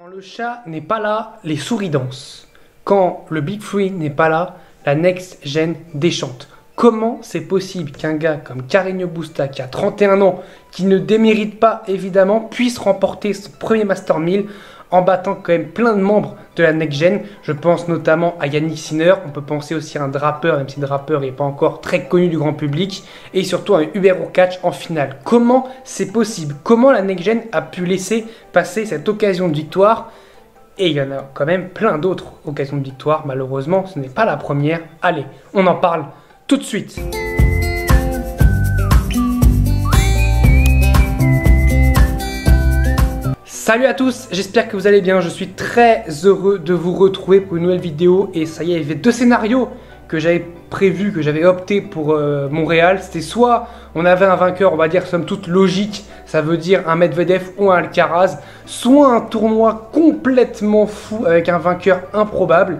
Quand le chat n'est pas là, les souris dansent. Quand le Big Free n'est pas là, la Next Gen déchante. Comment c'est possible qu'un gars comme Carreño Busta, qui a 31 ans, qui ne démérite pas évidemment, puisse remporter son premier Master 1000 en battant quand même plein de membres de la Next Gen? Je pense notamment à Yannick Sinner, on peut penser aussi à un Draper, même si Draper n'est pas encore très connu du grand public, et surtout à un Hubert Hurkacz en finale. Comment c'est possible? Comment la Next Gen a pu laisser passer cette occasion de victoire? Et il y en a quand même plein d'autres occasions de victoire, malheureusement, ce n'est pas la première. Allez, on en parle tout de suite. Salut à tous, j'espère que vous allez bien. Je suis très heureux de vous retrouver pour une nouvelle vidéo. Et ça y est, il y avait deux scénarios que j'avais prévus, que j'avais opté pour Montréal. C'était soit on avait un vainqueur, on va dire somme toute logique, ça veut dire un Medvedev ou un Alcaraz, soit un tournoi complètement fou avec un vainqueur improbable.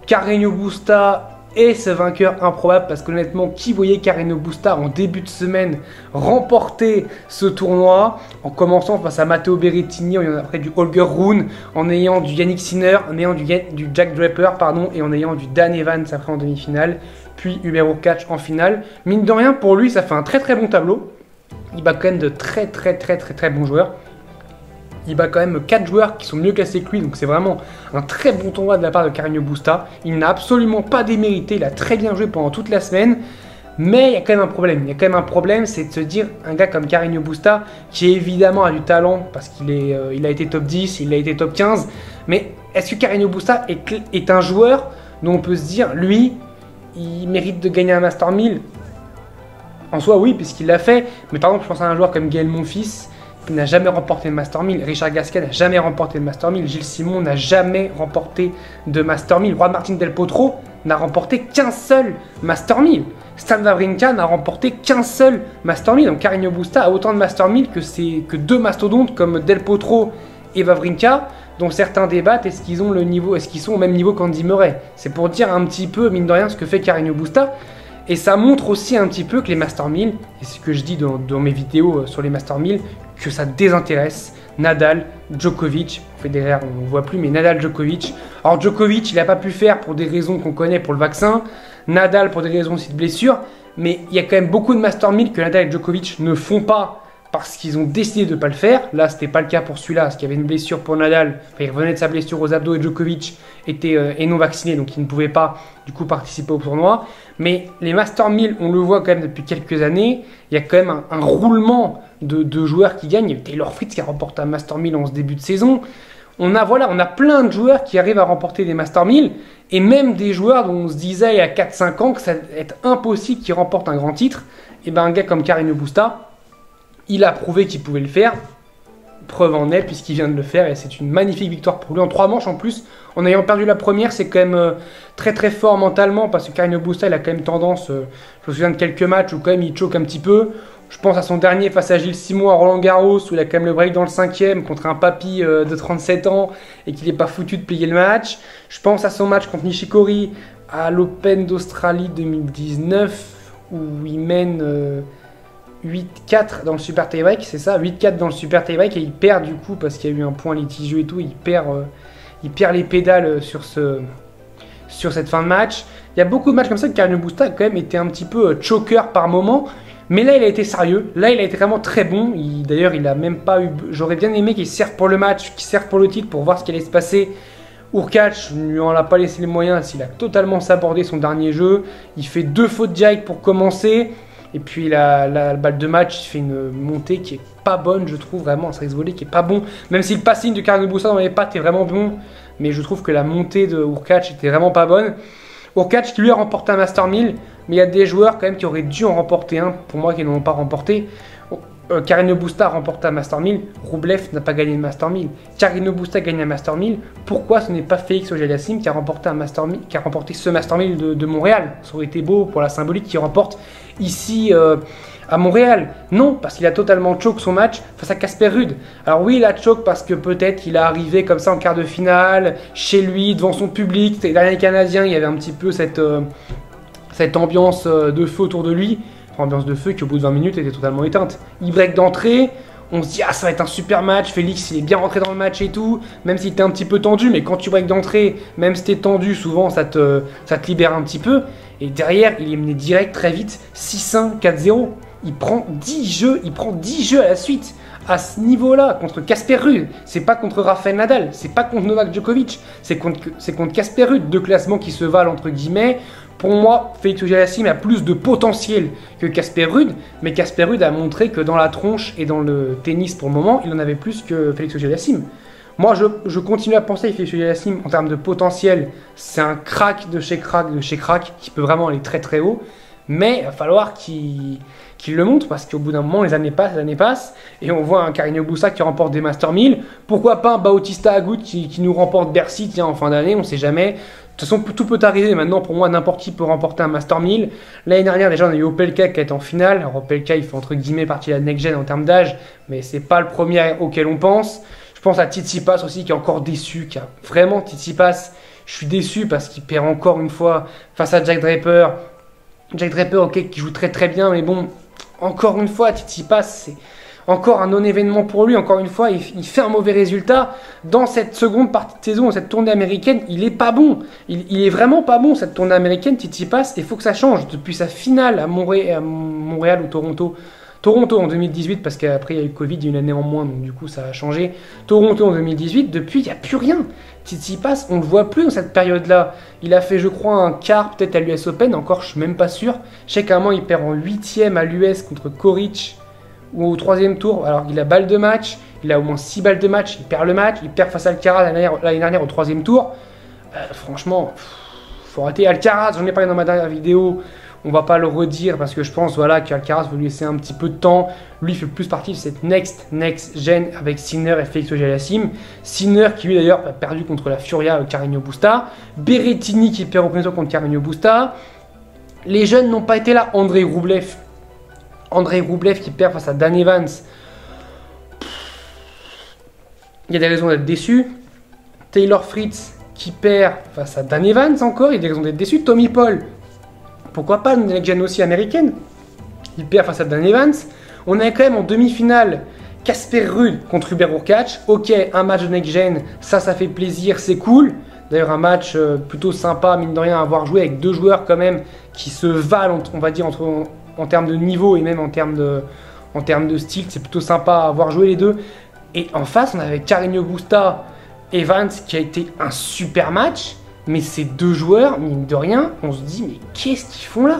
Carreño Busta est ce vainqueur improbable parce qu'honnêtement, qui voyait Carreño Busta en début de semaine remporter ce tournoi en commençant face à Matteo Berrettini, en ayant après du Holger Rune, en ayant du Yannick Sinner, en ayant du Jack Draper, pardon, et en ayant du Dan Evans après en demi-finale, puis Hubert Hurkacz en finale. Mine de rien, pour lui, ça fait un très très bon tableau. Il bat quand même de très bons joueurs. Il bat quand même 4 joueurs qui sont mieux classés que lui, donc c'est vraiment un très bon tournoi de la part de Carreño Busta. Il n'a absolument pas démérité, il a très bien joué pendant toute la semaine, mais il y a quand même un problème. Il y a quand même un problème, c'est de se dire, un gars comme Carreño Busta, qui évidemment a du talent, parce qu'il a été top 10, il a été top 15, mais est-ce que Carreño Busta est un joueur dont on peut se dire, lui, il mérite de gagner un Master 1000? En soi, oui, puisqu'il l'a fait, mais par exemple, je pense à un joueur comme Gaël Monfils, qui n'a jamais remporté le Master 1000. Richard Gasquet n'a jamais remporté le Master 1000. Gilles Simon n'a jamais remporté de Master 1000. Juan Martín del Potro n'a remporté qu'un seul Master 1000. Stan Wawrinka n'a remporté qu'un seul Master 1000. Donc Carreño Busta a autant de Master 1000 que deux mastodontes comme Del Potro et Wawrinka, dont certains débattent est-ce qu'ils ont le niveau, est-ce qu'ils sont au même niveau qu'Andy Murray. C'est pour dire un petit peu, mine de rien, ce que fait Carreño Busta. Et ça montre aussi un petit peu que les Master 1000, et c'est ce que je dis dans mes vidéos sur les Master 1000, que ça désintéresse Nadal, Djokovic, Federer on ne voit plus, mais Nadal, Djokovic. Alors Djokovic, il n'a pas pu faire pour des raisons qu'on connaît pour le vaccin, Nadal pour des raisons aussi de blessure, mais il y a quand même beaucoup de Master 1000 que Nadal et Djokovic ne font pas parce qu'ils ont décidé de ne pas le faire. Là, ce n'était pas le cas pour celui-là, parce qu'il y avait une blessure pour Nadal, enfin, il revenait de sa blessure aux abdos et Djokovic était non vacciné, donc il ne pouvait pas du coup participer au tournoi. Mais les Master 1000, on le voit quand même depuis quelques années, il y a quand même un roulement de joueurs qui gagnent. Il y a Taylor Fritz qui a remporté un Master 1000 en ce début de saison. On a plein de joueurs qui arrivent à remporter des Master 1000, et même des joueurs dont on se disait il y a 4-5 ans que ça allait être impossible qu'ils remportent un grand titre. Et bien un gars comme Carreño Busta, il a prouvé qu'il pouvait le faire, preuve en est puisqu'il vient de le faire, et c'est une magnifique victoire pour lui en 3 manches en plus. En ayant perdu la première, c'est quand même très fort mentalement, parce que Carreño Busta, il a quand même tendance, je me souviens de quelques matchs où quand même il choque un petit peu. Je pense à son dernier face à Gilles Simon à Roland Garros, où il a quand même le break dans le 5e contre un papy de 37 ans et qu'il n'est pas foutu de plier le match. Je pense à son match contre Nishikori à l'Open d'Australie 2019, où il mène 8-4 dans le super tie-break, c'est ça, 8-4 dans le super tie-break, et il perd du coup parce qu'il y a eu un point litigieux et tout, il perd les pédales sur cette fin de match. Il y a beaucoup de matchs comme ça que Carreño Busta a quand même été un petit peu choker par moment, mais là il a été sérieux, là il a été vraiment très bon. D'ailleurs il a même pas eu, j'aurais bien aimé qu'il serve pour le match, qu'il serve pour le titre, pour voir ce qui allait se passer. Hurkacz ne lui en a pas laissé les moyens, il a totalement sabordé son dernier jeu, il fait 2 fautes directes pour commencer. Et puis la balle de match, il fait une montée qui est pas bonne, je trouve, vraiment, un service volé qui est pas bon. Même si le passing de Carreño Busta dans les pattes est vraiment bon, mais je trouve que la montée de Hurkacz était vraiment pas bonne. Hurkacz qui lui a remporté un Master 1000, mais il y a des joueurs quand même qui auraient dû en remporter un, pour moi qui n'en ont pas remporté. Carreño Busta a remporté un Master 1000, Rublev n'a pas gagné le Master 1000. Carreño Busta a gagné un Master 1000, pourquoi ce n'est pas Félix Auger-Aliassime qui a remporté un Master 1000, qui a remporté ce Master 1000 de Montréal? Ça aurait été beau pour la symbolique qu'il remporte ici à Montréal. Non, parce qu'il a totalement choke son match face à Casper Ruud. Alors oui, il a choke parce que peut-être il est arrivé comme ça en quart de finale, chez lui, devant son public, c'était derrière les Canadiens, il y avait un petit peu cette ambiance de feu autour de lui. Ambiance de feu qui au bout de 20 minutes était totalement éteinte. Il break d'entrée, On se dit, ah, ça va être un super match, Félix, il est bien rentré dans le match et tout, même s'il était un petit peu tendu, mais quand tu breaks d'entrée, même si t'es tendu, souvent, ça te libère un petit peu. Et derrière, il est mené direct, très vite, 6-1, 4-0. Il prend 10 jeux à la suite. À ce niveau-là, contre Casper Ruud, c'est pas contre Rafael Nadal, c'est pas contre Novak Djokovic, c'est contre Casper Ruud, deux classements qui se valent entre guillemets. Pour moi, Félix Auger-Aliassime a plus de potentiel que Casper Ruud, mais Casper Ruud a montré que dans la tronche et dans le tennis pour le moment, il en avait plus que Félix Auger-Aliassime. Moi, je continue à penser que Félix Auger-Aliassime, en termes de potentiel, c'est un crack de chez crack, qui peut vraiment aller très très haut, mais il va falloir qu'il le montre parce qu'au bout d'un moment, les années passent, et on voit un Carreño Busta qui remporte des Master 1000. Pourquoi pas un Bautista Agut qui nous remporte Bercy, tiens, en fin d'année, on sait jamais. De toute façon, tout peut arriver maintenant. Pour moi, n'importe qui peut remporter un Master 1000. L'année dernière, déjà, on a eu Opelka qui est en finale. Alors, Opelka, il fait entre guillemets partie de la next-gen en termes d'âge, mais c'est pas le premier auquel on pense. Je pense à Tsitsipas aussi qui est encore déçu, qui a vraiment Tsitsipas. Je suis déçu parce qu'il perd encore une fois face à Jack Draper. Jack Draper, ok, qui joue très très bien, mais bon, encore une fois, Tsitsipas, c'est encore un non-événement pour lui. Encore une fois, il fait un mauvais résultat. Dans cette seconde partie de saison, cette tournée américaine, il est pas bon. Il est vraiment pas bon, cette tournée américaine, Tsitsipas, et il faut que ça change. Depuis sa finale à Montréal ou Toronto, Toronto en 2018, parce qu'après il y a eu Covid, il y a une année en moins, donc du coup ça a changé. Toronto en 2018, depuis il n'y a plus rien. Tsitsipas, on ne le voit plus dans cette période-là. Il a fait, je crois, un quart peut-être à l'US Open, encore je suis même pas sûr. Je sais qu'à un moment il perd en 8ème à l'US contre Coric, ou au 3ème tour, alors il a balle de match, il a au moins 6 balles de match, il perd le match, il perd face à Alcaraz l'année dernière au 3ème tour. Franchement, faut arrêter. Alcaraz, j'en ai parlé dans ma dernière vidéo. On va pas le redire parce que je pense voilà, qu'Alcaraz veut lui laisser un petit peu de temps. Lui, il fait plus partie de cette next gen avec Sinner et Félix Auger-Aliassime. Sinner qui lui d'ailleurs a perdu contre la Furia Carreño Busta. Berrettini qui perd au premier tour contre Carreño Busta. Les jeunes n'ont pas été là. Andrei Rublev qui perd face à Dan Evans. Il y a des raisons d'être déçu. Taylor Fritz qui perd face à Dan Evans encore. Il y a des raisons d'être déçu. Tommy Paul. Pourquoi pas une next-gen aussi américaine? Il perd face à Dan Evans. On est quand même en demi-finale. Casper Ruud contre Hubert Hurkacz. Ok, un match de next-gen, ça fait plaisir, c'est cool. D'ailleurs, un match plutôt sympa, mine de rien, à avoir joué avec deux joueurs quand même qui se valent, on va dire, en termes de niveau et même en termes de style. C'est plutôt sympa à avoir joué les deux. Et en face, on avait Carreño Busta Evans qui a été un super match. Mais ces deux joueurs, mine de rien, on se dit, mais qu'est-ce qu'ils font là?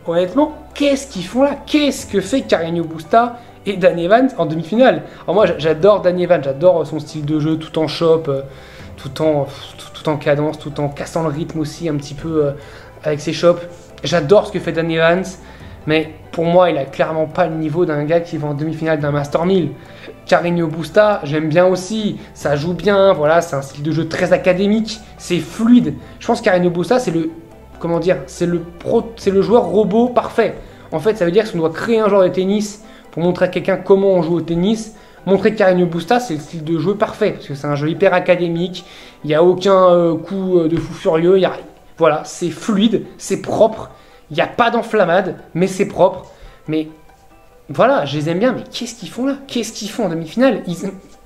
Honnêtement, qu'est-ce qu'ils font là? Qu'est-ce que fait Carreño Busta et Dan Evans en demi-finale? Alors moi, j'adore Dan Evans, j'adore son style de jeu, tout en chope, tout en cadence, tout en cassant le rythme aussi un petit peu avec ses chopes. J'adore ce que fait Dan Evans, mais pour moi, il a clairement pas le niveau d'un gars qui va en demi-finale d'un Master 1000. Carreño Busta, j'aime bien aussi, ça joue bien, voilà, c'est un style de jeu très académique, c'est fluide. Je pense que Carreño Busta, c'est le joueur robot parfait. En fait, ça veut dire que si on doit créer un joueur de tennis pour montrer à quelqu'un comment on joue au tennis, montrer que Carreño Busta, c'est le style de jeu parfait, parce que c'est un jeu hyper académique, il n'y a aucun coup de fou furieux, voilà, c'est fluide, c'est propre, il n'y a pas d'enflammade, mais c'est propre, mais... Voilà, je les aime bien, mais qu'est-ce qu'ils font là? Qu'est-ce qu'ils font en demi-finale?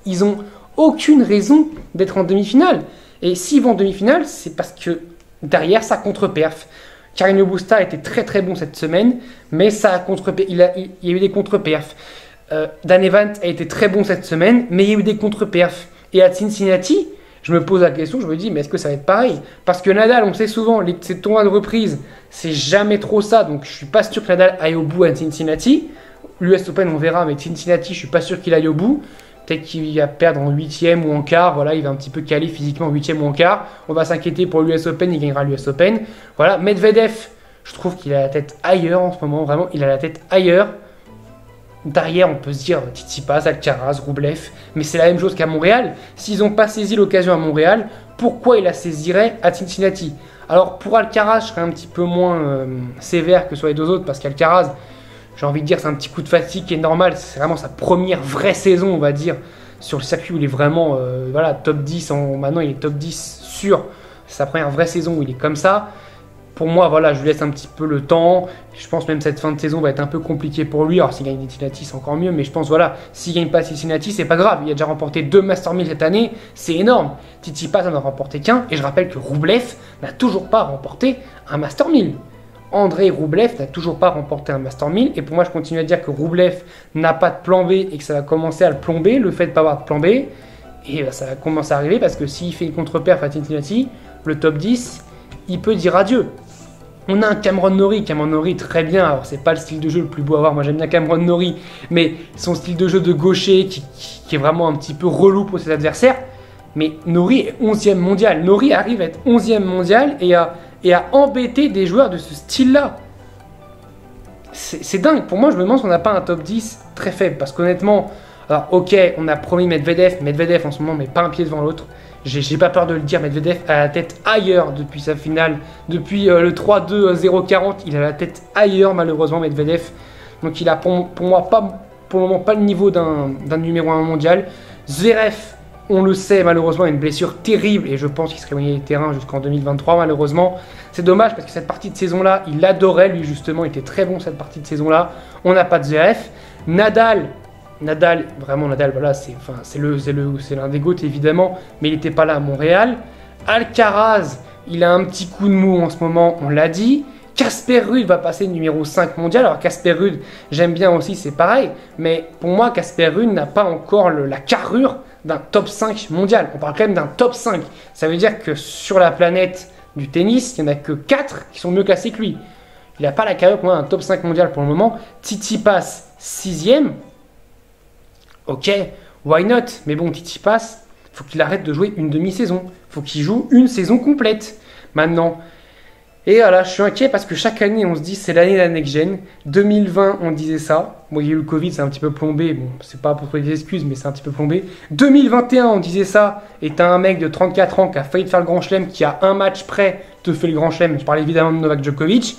Ils ont aucune raison d'être en demi-finale. Et s'ils vont en demi-finale, c'est parce que derrière, ça contre-perf. Carreño Busta a été très très bon cette semaine, mais ça a contre-perf. Il y a eu des contre-perfs. Dan Evans a été très bon cette semaine, mais il y a eu des contre-perfs. Et à Cincinnati, je me pose la question, je me dis, mais est-ce que ça va être pareil? Parce que Nadal, on sait souvent, ces tournois de reprise, c'est jamais trop ça, donc je suis pas sûr que Nadal aille au bout à Cincinnati. L'US Open, on verra, mais Cincinnati, je suis pas sûr qu'il aille au bout. Peut-être qu'il va perdre en 8ème ou en quart. Voilà, il va un petit peu caler physiquement en 8ème ou en quart. On va s'inquiéter pour l'US Open, il gagnera l'US Open. Voilà, Medvedev, je trouve qu'il a la tête ailleurs en ce moment. Vraiment, il a la tête ailleurs. Derrière, on peut se dire Tsitsipas, Alcaraz, Rublev. Mais c'est la même chose qu'à Montréal. S'ils n'ont pas saisi l'occasion à Montréal, pourquoi ils la saisiraient à Cincinnati? Alors, pour Alcaraz, je serais un petit peu moins sévère que sur les deux autres, parce qu'Alcaraz, j'ai envie de dire, c'est un petit coup de fatigue qui est normal. C'est vraiment sa première vraie saison, on va dire, sur le circuit où il est vraiment voilà, top 10. Maintenant, il est top 10 sûr. C'est sa première vraie saison où il est comme ça. Pour moi, voilà, je lui laisse un petit peu le temps. Je pense même que cette fin de saison va être un peu compliquée pour lui. Alors, s'il gagne Cincinnati, c'est encore mieux. Mais je pense, voilà, s'il gagne pas Cincinnati, c'est pas grave. Il a déjà remporté 2 Master 1000 cette année. C'est énorme. Tsitsipas n'en a remporté qu'un. Et je rappelle que Rublev n'a toujours pas remporté un Master 1000. Andrei Rublev n'a toujours pas remporté un Master 1000. Et pour moi, je continue à dire que Rublev n'a pas de plan B et que ça va commencer à le plomber, le fait de ne pas avoir de plan B. Et ça va commencer à arriver parce que s'il fait une contre-perf à Cincinnati, le top 10, il peut dire adieu. On a un Cameron Norrie très bien, alors c'est pas le style de jeu le plus beau à voir, moi j'aime bien Cameron Norrie, mais son style de jeu de gaucher qui est vraiment un petit peu relou pour ses adversaires, mais Norrie est 11e mondial, Norrie arrive à être 11e mondial et à embêter des joueurs de ce style-là. C'est dingue, pour moi je me demande si on n'a pas un top 10 très faible, parce qu'honnêtement, alors ok, on a promis Medvedev en ce moment met pas un pied devant l'autre. J'ai pas peur de le dire, Medvedev a la tête ailleurs depuis sa finale. Depuis le 3-2-0-40, il a la tête ailleurs malheureusement Medvedev. Donc il a pour moi pas, pour le moment pas le niveau d'un numéro 1 mondial. Zverev, on le sait malheureusement, a une blessure terrible et je pense qu'il serait éloigné des terrains jusqu'en 2023 malheureusement. C'est dommage parce que cette partie de saison là, il adorait lui justement, il était très bon cette partie de saison là. On n'a pas de Zverev. Nadal, voilà, c'est l'un des GOAT évidemment, mais il n'était pas là à Montréal. Alcaraz, il a un petit coup de mou en ce moment, on l'a dit. Casper Ruud va passer numéro 5 mondial. Alors Casper Ruud, j'aime bien aussi, c'est pareil. Mais pour moi, Casper Ruud n'a pas encore la carrure d'un top 5 mondial. On parle quand même d'un top 5. Ça veut dire que sur la planète du tennis, il n'y en a que 4 qui sont mieux classés que lui. Il n'a pas la carrure pour moi d'un top 5 mondial pour le moment. Tsitsipas, 6e. Ok, why not? Mais bon, Tsitsipas, faut qu'il arrête de jouer une demi-saison. Faut qu'il joue une saison complète maintenant. Et voilà, je suis inquiet parce que chaque année, on se dit c'est l'année de la next-gen. 2020, on disait ça. Bon, il y a eu le Covid, c'est un petit peu plombé. Bon, c'est pas pour trouver des excuses, mais c'est un petit peu plombé. 2021, on disait ça. Et t'as un mec de 34 ans qui a failli te faire le Grand Chelem, qui a un match près, te fait le Grand Chelem. Je parle évidemment de Novak Djokovic.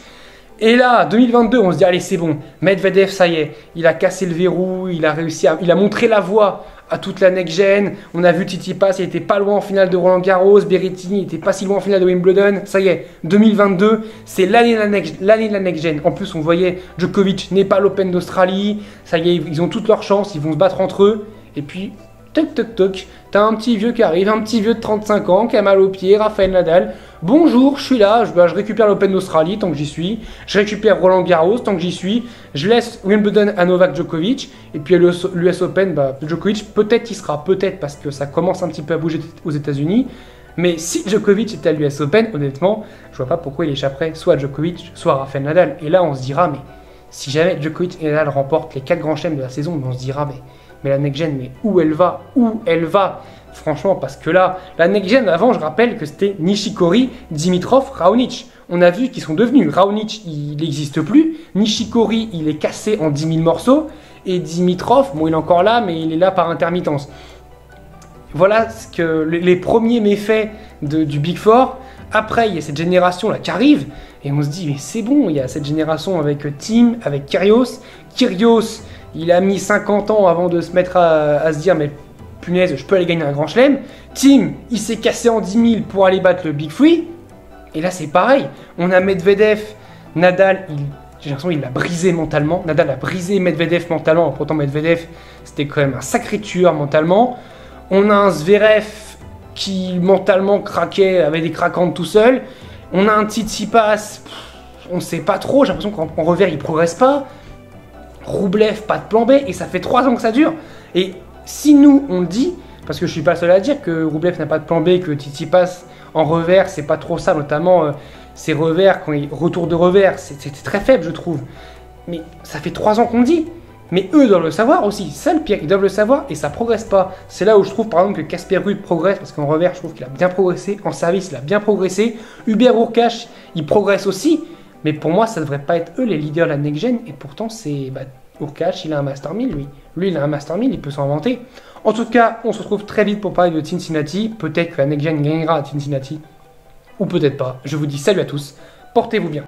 Et là, 2022, on se dit, allez, c'est bon, Medvedev, ça y est, il a cassé le verrou, il a montré la voie à toute la next-gen. On a vu Tsitsipas, il était pas loin en finale de Roland-Garros, Berrettini, il était pas si loin en finale de Wimbledon. Ça y est, 2022, c'est l'année de la next-gen. En plus, on voyait Djokovic n'est pas l'Open d'Australie. Ça y est, ils ont toutes leurs chances, ils vont se battre entre eux. Et puis, toc, toc, toc, t'as un petit vieux qui arrive, un petit vieux de 35 ans qui a mal aux pieds, Rafael Nadal. Bonjour, je suis là, je récupère l'Open d'Australie tant que j'y suis, je récupère Roland Garros tant que j'y suis, je laisse Wimbledon à Novak Djokovic, et puis l'US Open, Djokovic, peut-être il sera, peut-être parce que ça commence un petit peu à bouger aux États-Unis, mais si Djokovic était à l'US Open, honnêtement, je vois pas pourquoi il échapperait soit à Djokovic, soit à Rafael Nadal. Et là, on se dira, mais si jamais Djokovic et Nadal remportent les 4 grands chelems de la saison, on se dira, mais la next-gen, mais où elle va? Franchement, parce que là, la next-gen, avant, je rappelle que c'était Nishikori, Dimitrov, Raonic. On a vu qu'ils sont devenus. Raonic, il n'existe plus. Nishikori, il est cassé en 10 000 morceaux. Et Dimitrov, bon, il est encore là, mais il est là par intermittence. Voilà ce que les premiers méfaits du Big Four. Après, il y a cette génération-là qui arrive. Et on se dit, mais c'est bon, il y a cette génération avec Thiem, avec Kyrgios. Kyrgios, il a mis 50 ans avant de se mettre à se dire, mais punaise, je peux aller gagner un grand chelem. Thiem, il s'est cassé en 10 000 pour aller battre le Big Free. Et là, c'est pareil. On a Medvedev, Nadal, j'ai l'impression qu'il l'a brisé mentalement. Nadal a brisé Medvedev mentalement. Pourtant, Medvedev, c'était quand même un sacré tueur mentalement. On a un Zverev qui mentalement craquait, avait des craquantes tout seul. On a un Tsitsipas, on ne sait pas trop. J'ai l'impression qu'en revers, il ne progresse pas. Rublev, pas de plan B. Et ça fait 3 ans que ça dure. Et si nous, on dit, parce que je suis pas seul à dire que Rublev n'a pas de plan B, que Tsitsipas en revers, c'est pas trop ça, notamment ses revers, quand il retour de revers, c'était très faible, je trouve. Mais ça fait 3 ans qu'on dit. Mais eux doivent le savoir aussi, c'est ça le pire, ils doivent le savoir et ça progresse pas. C'est là où je trouve par exemple que Casper Ruud progresse, parce qu'en revers, je trouve qu'il a bien progressé, en service, il a bien progressé. Hubert Hurkacz, il progresse aussi, mais pour moi, ça devrait pas être eux les leaders de la next-gen, et pourtant, c'est Hurkacz, il a un Master 1000, lui. Lui, il a un Master 1000, il peut s'en vanter. En tout cas, on se retrouve très vite pour parler de Cincinnati. Peut-être que la next-gen gagnera à Cincinnati, ou peut-être pas. Je vous dis salut à tous, portez-vous bien.